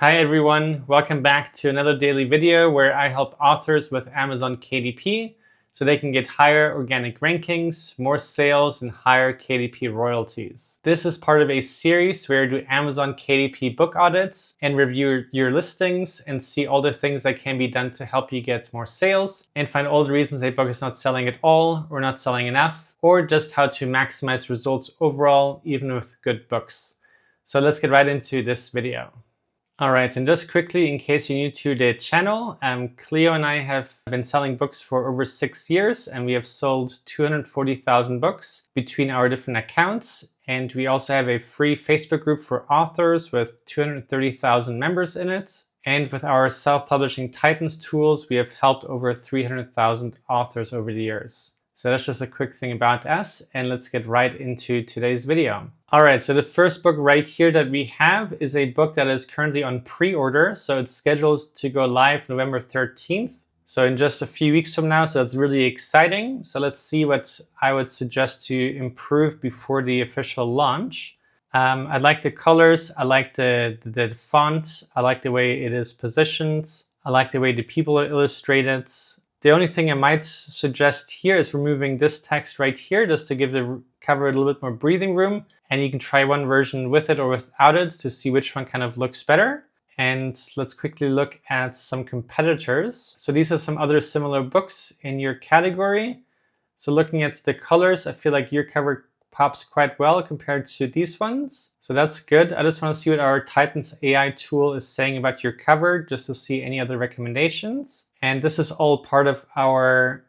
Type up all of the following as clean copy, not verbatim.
Hi everyone, welcome back to another daily video where I help authors with Amazon KDP so they can get higher organic rankings, more sales, and higher KDP royalties. This is part of a series where I do Amazon KDP book audits and review your listings and see all the things that can be done to help you get more sales and find all the reasons a book is not selling at all or not selling enough, or just how to maximize results overall even with good books. So let's get right into this video. All right, and just quickly, in case you're new to the channel, Cleo and I have been selling books for over 6 years, and we have sold 240,000 books between our different accounts. And we also have a free Facebook group for authors with 230,000 members in it. And with our self-publishing Titans tools, we have helped over 300,000 authors over the years. So that's just a quick thing about us, and let's get right into today's video. All right, so the first book right here that we have is a book that is currently on pre-order. So it's scheduled to go live November 13th. So in just a few weeks from now, so that's really exciting. So let's see what I would suggest to improve before the official launch. I like the colors, I like the font, I like the way it is positioned, I like the way the people are illustrated. The only thing I might suggest here is removing this text right here just to give the cover a little bit more breathing room. And you can try one version with it or without it to see which one kind of looks better. And let's quickly look at some competitors. So these are some other similar books in your category. So looking at the colors, I feel like your cover pops quite well compared to these ones. So that's good. I just want to see what our Titans AI tool is saying about your cover just to see any other recommendations. And this is all part of our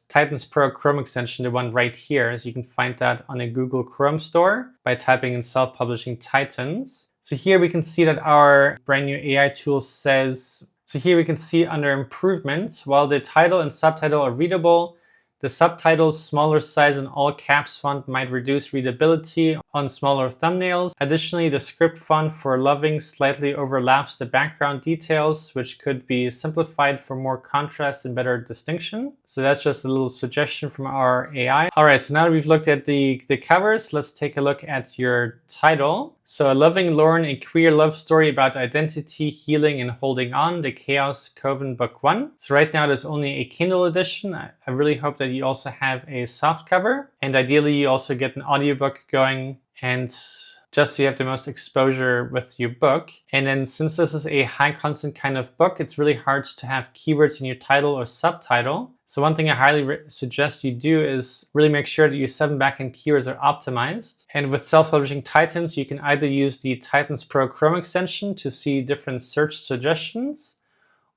Titans Pro Chrome extension, the one right here. So you can find that on a Google Chrome store by typing in self-publishing Titans. So here we can see that our brand new AI tool says, so here we can see under improvements, while the title and subtitle are readable, the subtitles, smaller size and all caps font might reduce readability on smaller thumbnails. Additionally, the script font for Loving slightly overlaps the background details, which could be simplified for more contrast and better distinction. So that's just a little suggestion from our AI. All right, so now that we've looked at the covers, let's take a look at your title. So A Loving Lauren, a queer love story about identity, healing, and holding on, the Chaos Coven Book 1. So right now there's only a Kindle edition. I really hope that you also have a soft cover. And ideally you also get an audiobook going, and just so you have the most exposure with your book. And then since this is a high content kind of book, it's really hard to have keywords in your title or subtitle. So one thing I highly suggest you do is really make sure that your 7 backend keywords are optimized. And with self-publishing Titans, you can either use the Titans Pro Chrome extension to see different search suggestions,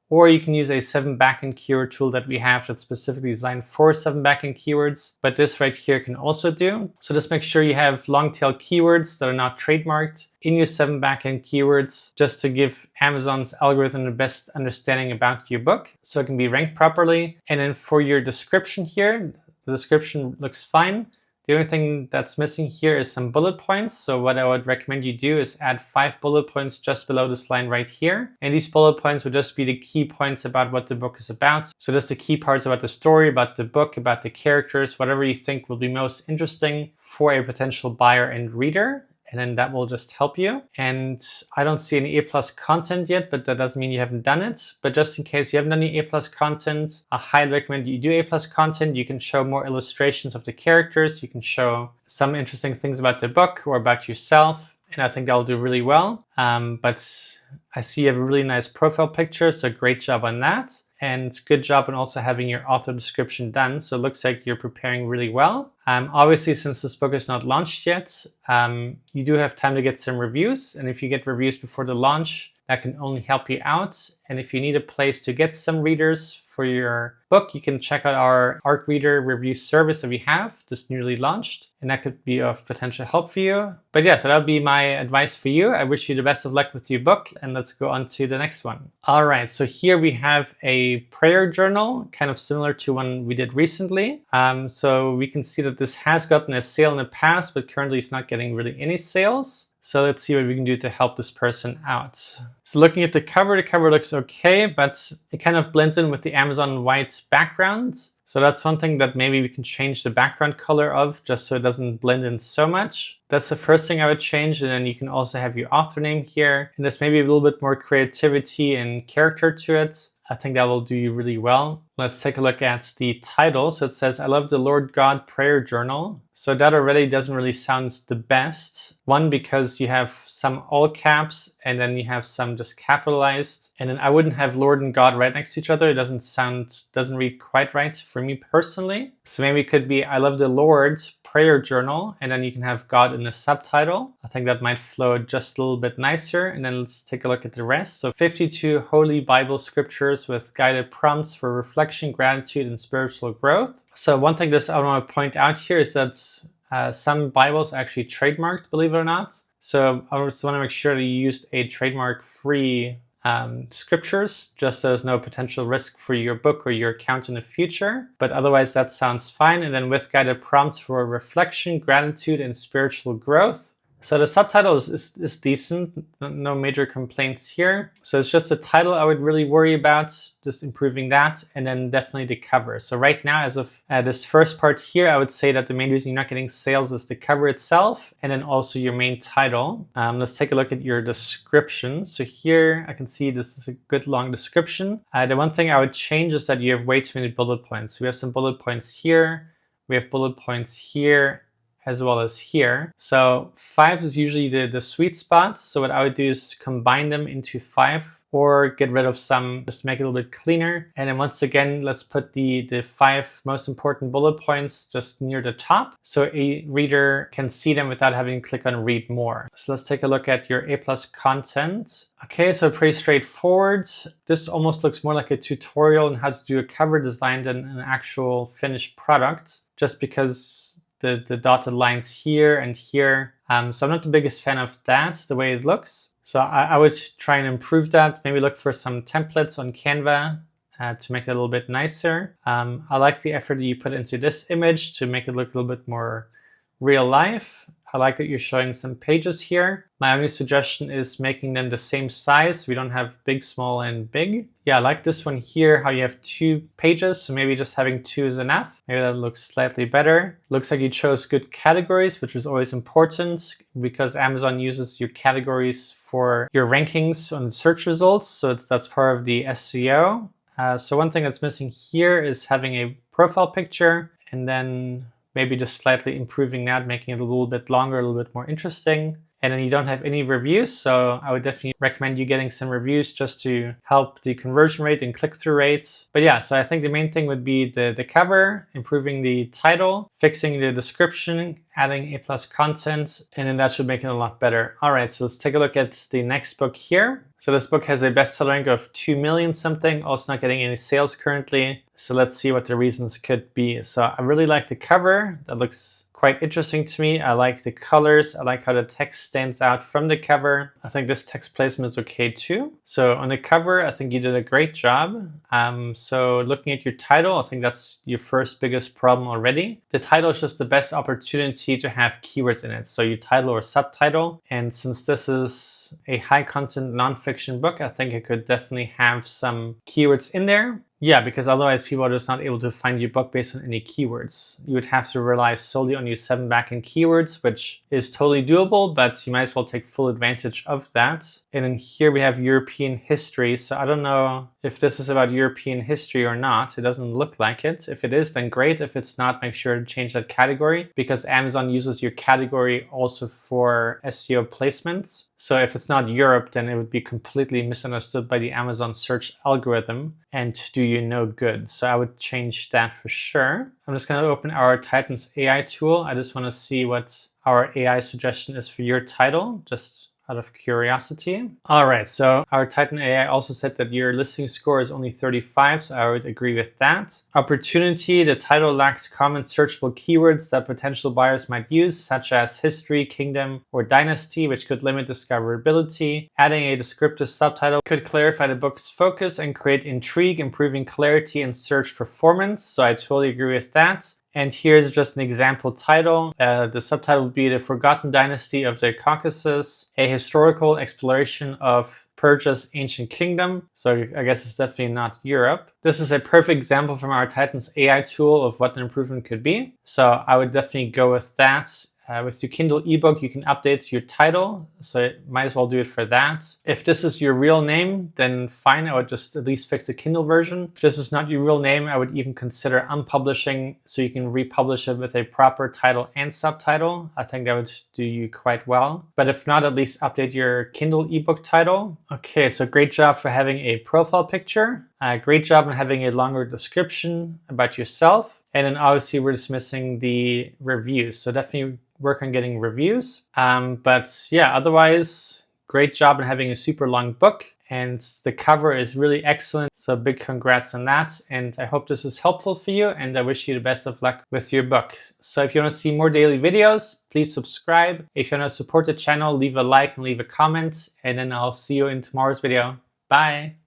or you can use a 7 backend keyword tool that we have that's specifically designed for 7 backend keywords, but this right here can also do. So just make sure you have long tail keywords that are not trademarked in your 7 backend keywords, just to give Amazon's algorithm the best understanding about your book so it can be ranked properly. And then for your description here, the description looks fine. The only thing that's missing here is some bullet points. So what I would recommend you do is add 5 bullet points just below this line right here. And these bullet points would just be the key points about what the book is about. So just the key parts about the story, about the book, about the characters, whatever you think will be most interesting for a potential buyer and reader. And then that will just help you. And I don't see any A+ content yet, but that doesn't mean you haven't done it. But just in case you haven't done any A+ content, I highly recommend you do A+ content. You can show more illustrations of the characters. You can show some interesting things about the book or about yourself. And I think that'll do really well. But I see you have a really nice profile picture, so great job on that. And good job on also having your author description done. So it looks like you're preparing really well. Obviously, since this book is not launched yet, you do have time to get some reviews. And if you get reviews before the launch, that can only help you out. And if you need a place to get some readers for your book, you can check out our ARC Reader review service that we have just newly launched. And that could be of potential help for you. But yeah, so that would be my advice for you. I wish you the best of luck with your book. And let's go on to the next one. All right, so here we have a prayer journal, kind of similar to one we did recently. So we can see that this has gotten a sale in the past, but currently it's not getting really any sales. So let's see what we can do to help this person out. So looking at the cover looks okay, but it kind of blends in with the Amazon white background. So that's one thing that maybe we can change the background color of, just so it doesn't blend in so much. That's the first thing I would change. And then you can also have your author name here. And there's maybe a little bit more creativity and character to it. I think that will do you really well. Let's take a look at the title. So it says, I love the Lord God prayer journal. So that already doesn't really sound the best. One, because you have some all caps and then you have some just capitalized. And then I wouldn't have Lord and God right next to each other. It doesn't read quite right for me personally. So maybe it could be, I love the Lord prayer journal. And then you can have God in the subtitle. I think that might flow just a little bit nicer. And then let's take a look at the rest. So 52 Holy Bible scriptures with guided prompts for reflection, gratitude, and spiritual growth. So one thing I want to point out here is that some Bibles are actually trademarked, believe it or not. So I just want to make sure that you used a trademark-free scriptures, just so there's no potential risk for your book or your account in the future. But otherwise, that sounds fine. And then with guided prompts for reflection, gratitude, and spiritual growth. So the subtitle is decent, no major complaints here. So it's just the title I would really worry about, just improving that, and then definitely the cover. So right now, as of this first part here, I would say that the main reason you're not getting sales is the cover itself, and then also your main title. Let's take a look at your description. So here I can see this is a good long description. The one thing I would change is that you have way too many bullet points. So we have some bullet points here, we have bullet points here, as well as here. So 5 is usually the sweet spot. So what I would do is combine them into 5 or get rid of some, just to make it a little bit cleaner. And then once again, let's put the 5 most important bullet points just near the top so a reader can see them without having to click on read more. So let's take a look at your A+ content. Okay, so pretty straightforward. This almost looks more like a tutorial on how to do a cover design than an actual finished product, just because the dotted lines here and here. So I'm not the biggest fan of that, the way it looks. So I would try and improve that. Maybe look for some templates on Canva to make it a little bit nicer. I like the effort that you put into this image to make it look a little bit more real life. I like that you're showing some pages here. My only suggestion is making them the same size. We don't have big, small, and big. Yeah, I like this one here, how you have 2 pages. So maybe just having 2 is enough. Maybe that looks slightly better. Looks like you chose good categories, which is always important because Amazon uses your categories for your rankings on search results. So that's part of the SEO. So one thing that's missing here is having a profile picture, and then maybe just slightly improving that, making it a little bit longer, a little bit more interesting. And then you don't have any reviews, so I would definitely recommend you getting some reviews just to help the conversion rate and click-through rates. But yeah, so I think the main thing would be the cover, improving the title, fixing the description, adding A+ content, and then that should make it a lot better. All right, so let's take a look at the next book here. So this book has a bestseller rank of 2 million something, also not getting any sales currently. So let's see what the reasons could be. So I really like the cover. That looks quite interesting to me. I like the colors. I like how the text stands out from the cover. I think this text placement is okay too. So on the cover, I think you did a great job. So looking at your title, I think that's your first biggest problem already. The title is just the best opportunity to have keywords in it. So your title or subtitle. And since this is a high content nonfiction book, I think it could definitely have some keywords in there. Yeah, because otherwise people are just not able to find your book based on any keywords. You would have to rely solely on your 7 backend keywords, which is totally doable, but you might as well take full advantage of that. And then here we have European history. So I don't know if this is about European history or not. It doesn't look like it. If it is, then great. If it's not, make sure to change that category because Amazon uses your category also for SEO placements. So if it's not Europe, then it would be completely misunderstood by the Amazon search algorithm and do you no good. So I would change that for sure. I'm just going to open our Titans AI tool. I just want to see what our AI suggestion is for your title, just out of curiosity. All right, so our Titan AI also said that your listing score is only 35, so I would agree with that. Opportunity, the title lacks common searchable keywords that potential buyers might use, such as history, kingdom, or dynasty, which could limit discoverability. Adding a descriptive subtitle could clarify the book's focus and create intrigue, improving clarity and search performance, so I totally agree with that. And here's just an example title. The subtitle would be The Forgotten Dynasty of the Caucasus, a historical exploration of Persia's ancient kingdom. So I guess it's definitely not Europe. This is a perfect example from our Titans AI tool of what an improvement could be. So I would definitely go with that. With your Kindle ebook, you can update your title, so you might as well do it for that. If this is your real name, then fine, I would just at least fix the Kindle version. If this is not your real name, I would even consider unpublishing so you can republish it with a proper title and subtitle. I think that would do you quite well. But if not, at least update your Kindle ebook title. Okay, so great job for having a profile picture. Great job on having a longer description about yourself. And then obviously we're just missing the reviews. So definitely work on getting reviews. But yeah, otherwise, great job on having a super long book. And the cover is really excellent. So big congrats on that. And I hope this is helpful for you. And I wish you the best of luck with your book. So if you want to see more daily videos, please subscribe. If you want to support the channel, leave a like and leave a comment. And then I'll see you in tomorrow's video. Bye.